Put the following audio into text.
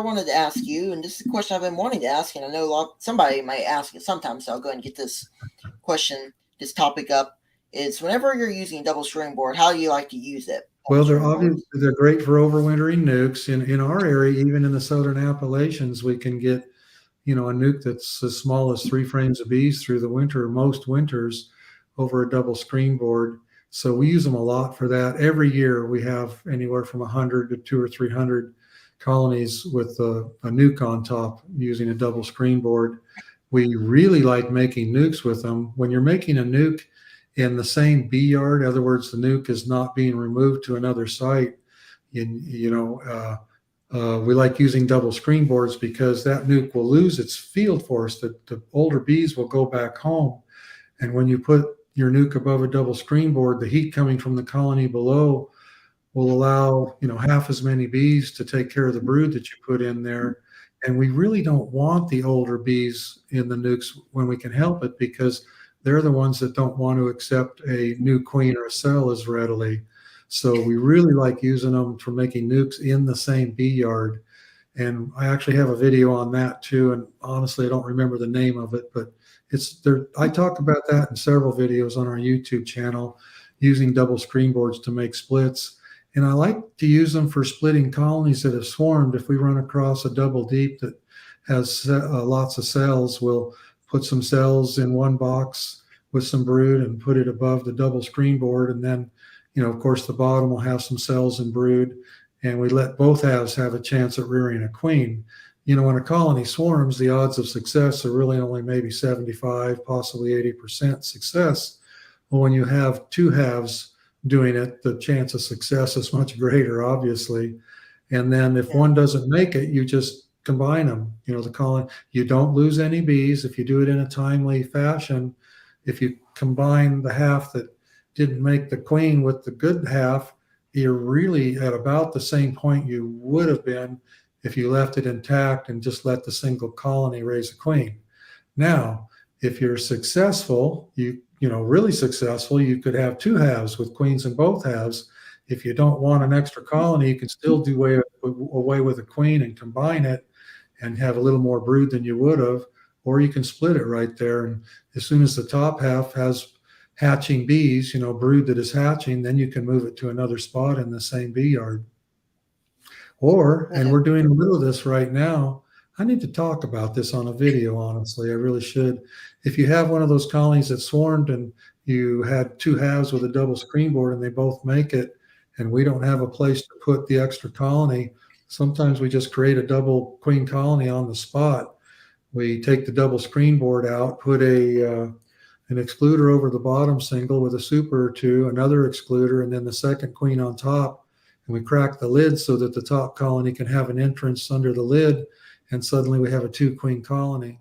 I wanted to ask you, and this is a question I've been wanting to ask, and I know somebody might ask it sometimes, so I'll go ahead and get this question, this topic up. Is whenever you're using a double string board, how do you like to use it? Well, they're great for overwintering nukes. In our area, even in the southern Appalachians, we can get a nuke that's as small as 3 frames of bees through the winter, most winters, over a double screen board. So we use them a lot for that. Every year we have anywhere from 100 to 200 or 300 colonies with a nuke on top using a double screen board. We really like making nukes with them. When you're making a nuke in the same bee yard, in other words, the nuke is not being removed to another site, we like using double screen boards because that nuke will lose its field force. The older bees will go back home. And when you put your nuke above a double screen board, the heat coming from the colony below will allow, half as many bees to take care of the brood that you put in there. And we really don't want the older bees in the nukes when we can help it, because they're the ones that don't want to accept a new queen or a cell as readily. So we really like using them for making nukes in the same bee yard. And I actually have a video on that too. And honestly, I don't remember the name of it, but it's there. I talk about that in several videos on our YouTube channel, using double screen boards to make splits. And I like to use them for splitting colonies that have swarmed. If we run across a double deep that has lots of cells, we'll put some cells in one box with some brood and put it above the double screen board. And then, of course, the bottom will have some cells and brood. And we let both halves have a chance at rearing a queen. When a colony swarms, the odds of success are really only maybe 75, possibly 80% success. Well, when you have two halves doing it, the chance of success is much greater, obviously. And then if one doesn't make it, you just combine them. The colony, you don't lose any bees if you do it in a timely fashion. If you combine the half that didn't make the queen with the good half, you're really at about the same point you would have been if you left it intact and just let the single colony raise a queen. Now, if you're successful, really successful, you could have two halves with queens in both halves. If you don't want an extra colony, you can still do away with a queen and combine it and have a little more brood than you would have, or you can split it right there. And as soon as the top half has hatching bees, brood that is hatching, then you can move it to another spot in the same bee yard. And we're doing a little of this right now. I need to talk about this on a video, honestly. I really should. If you have one of those colonies that swarmed and you had two halves with a double screen board and they both make it, and we don't have a place to put the extra colony, sometimes we just create a double queen colony on the spot. We take the double screen board out, put an excluder over the bottom single with a super or two, another excluder, and then the second queen on top. And we crack the lid so that the top colony can have an entrance under the lid, and suddenly we have a 2-queen colony.